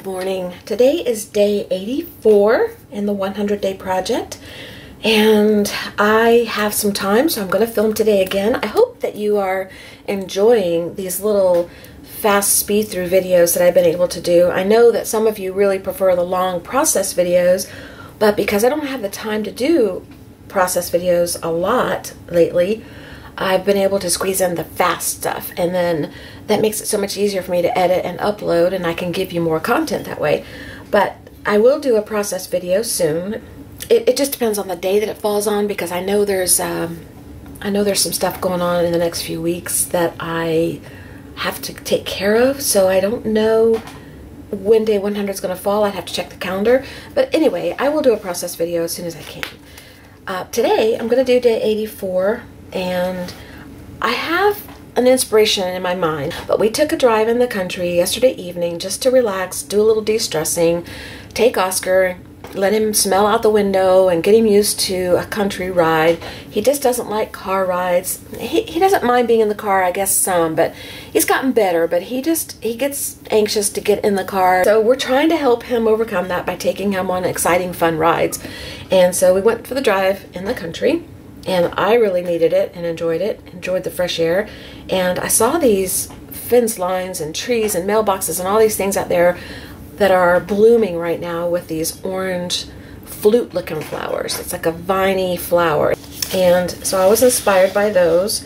morning. Today is day 84 in the 100-day project, and I have some time, so I'm going to film today again. I hope that you are enjoying these little fast speed through videos that I've been able to do. I know that some of you really prefer the long process videos, but because I don't have the time to do process videos a lot lately, I've been able to squeeze in the fast stuff, and then that makes it so much easier for me to edit and upload, and I can give you more content that way. But I will do a process video soon. It just depends on the day that it falls on, because I know there's some stuff going on in the next few weeks that I have to take care of, so I don't know when day 100 is going to fall. I'd have to check the calendar. But anyway, I will do a process video as soon as I can. Today, I'm going to do day 84. And I have an inspiration in my mind, but we took a drive in the country yesterday evening just to relax, do a little de-stressing, take Oscar, let him smell out the window and get him used to a country ride. He just doesn't like car rides. He doesn't mind being in the car, I guess some, but he's gotten better, but he gets anxious to get in the car. So we're trying to help him overcome that by taking him on exciting, fun rides. And so we went for the drive in the country. And I really needed it and enjoyed the fresh air. And I saw these fence lines and trees and mailboxes and all these things out there that are blooming right now with these orange flute-looking flowers. It's like a viney flower. And so I was inspired by those.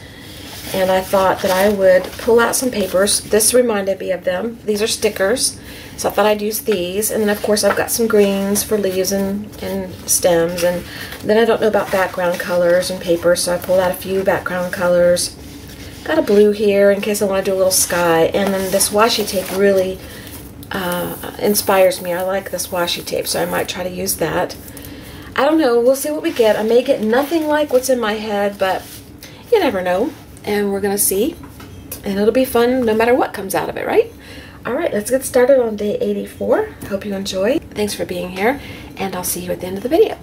And I thought that I would pull out some papers. This reminded me of them. These are stickers. So I thought I'd use these. And then, of course, I've got some greens for leaves and stems. And then I don't know about background colors and paper, so I pulled out a few background colors. Got a blue here in case I want to do a little sky. And then this washi tape really inspires me. I like this washi tape, so I might try to use that. I don't know. We'll see what we get. I may get nothing like what's in my head, but you never know. And we're going to see. And it'll be fun no matter what comes out of it, right? All right, let's get started on day 84. Hope you enjoy. Thanks for being here, and I'll see you at the end of the video.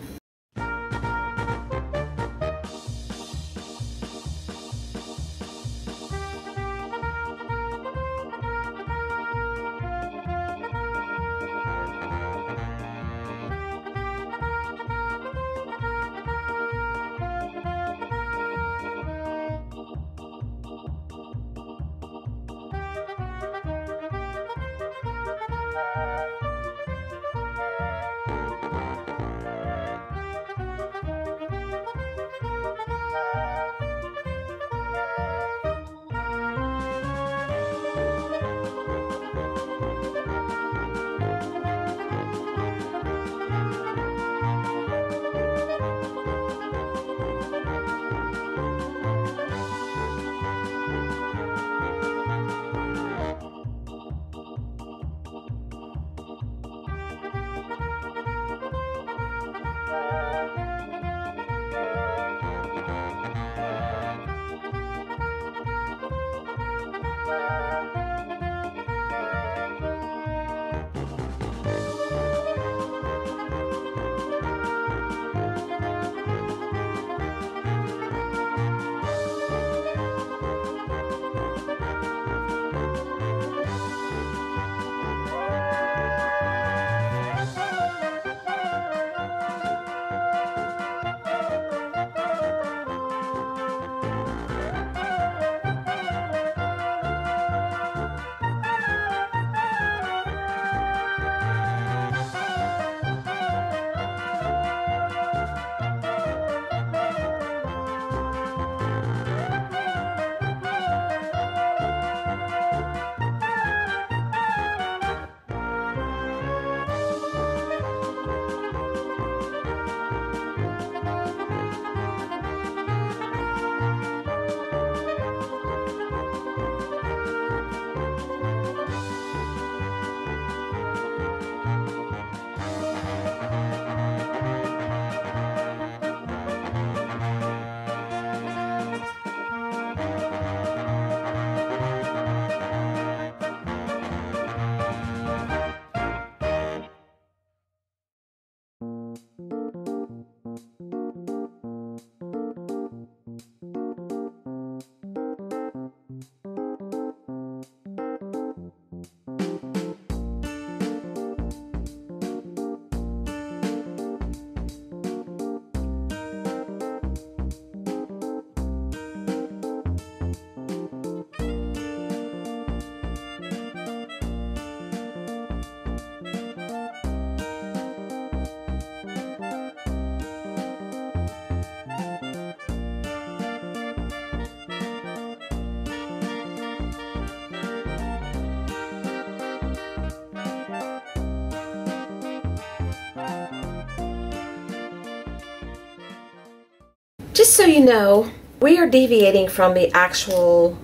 just so you know, we are deviating from the actual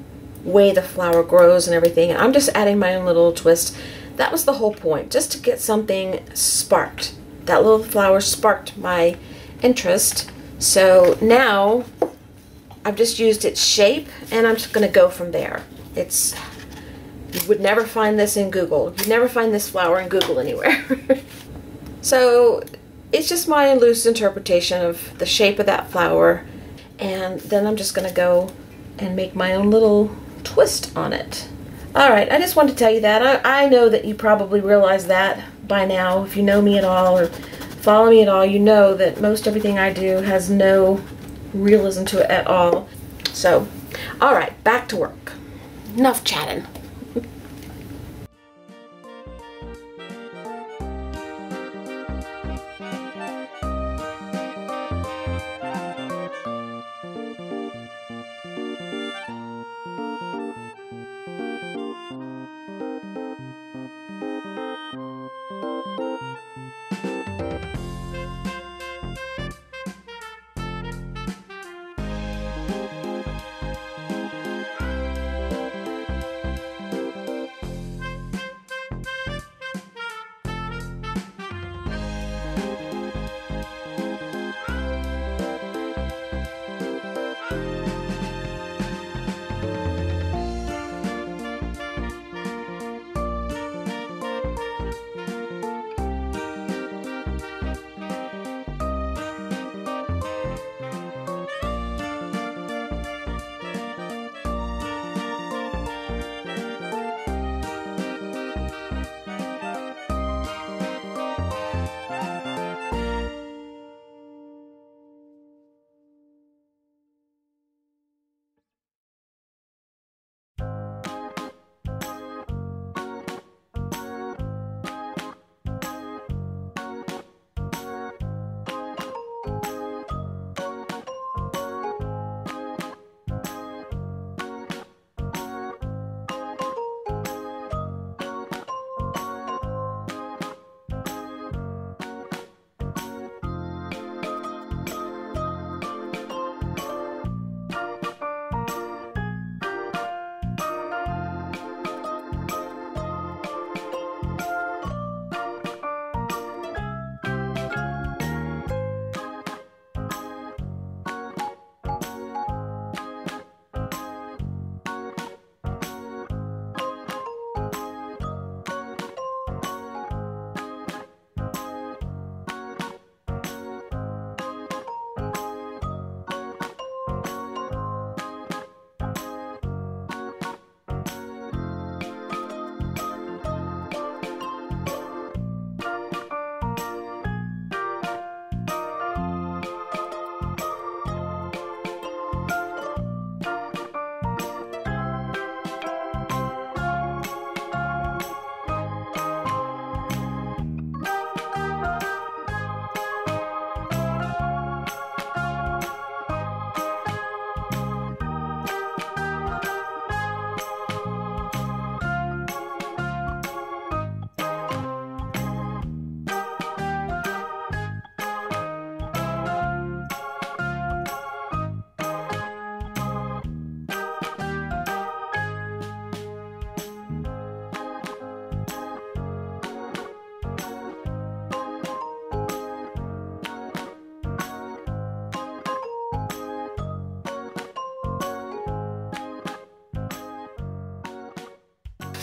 way the flower grows and everything. I'm just adding my own little twist. That was the whole point, just to get something sparked. That little flower sparked my interest. So now I've just used its shape and I'm just going to go from there. You would never find this in Google. You'd never find this flower in Google anywhere. So it's just my loose interpretation of the shape of that flower, and then I'm just going to go and make my own little twist on it. Alright, I just wanted to tell you that. I know that you probably realize that by now. If you know me at all or follow me at all, you know that most everything I do has no realism to it at all. So, alright, back to work. Enough chatting.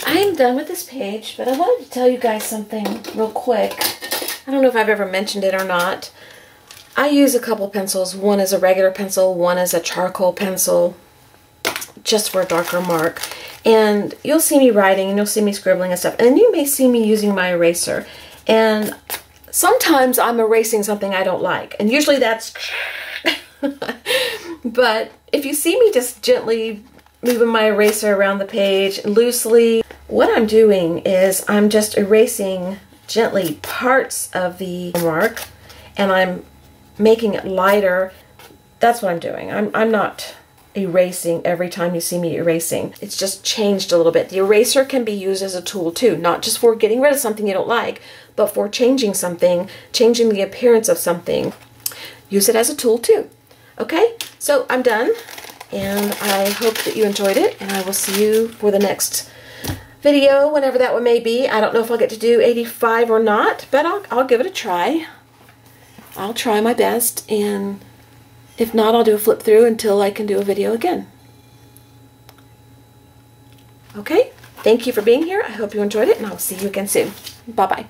I'm done with this page, but I wanted to tell you guys something real quick. I don't know if I've ever mentioned it or not. I use a couple pencils. One is a regular pencil, one is a charcoal pencil, just for a darker mark. And you'll see me writing and you'll see me scribbling and stuff. And you may see me using my eraser. And sometimes I'm erasing something I don't like. And usually that's... But if you see me just gently moving my eraser around the page loosely, what I'm doing is I'm just erasing gently parts of the mark and I'm making it lighter. That's what I'm doing. I'm not erasing every time you see me erasing. It's just changed a little bit. The eraser can be used as a tool too, not just for getting rid of something you don't like, but for changing something, changing the appearance of something. Use it as a tool too. Okay, so I'm done, and I hope that you enjoyed it, and I will see you for the next video, whenever that one may be. I don't know if I'll get to do 85 or not, but I'll give it a try. I'll try my best, and if not, I'll do a flip through until I can do a video again. Okay, thank you for being here. I hope you enjoyed it, and I'll see you again soon. Bye-bye.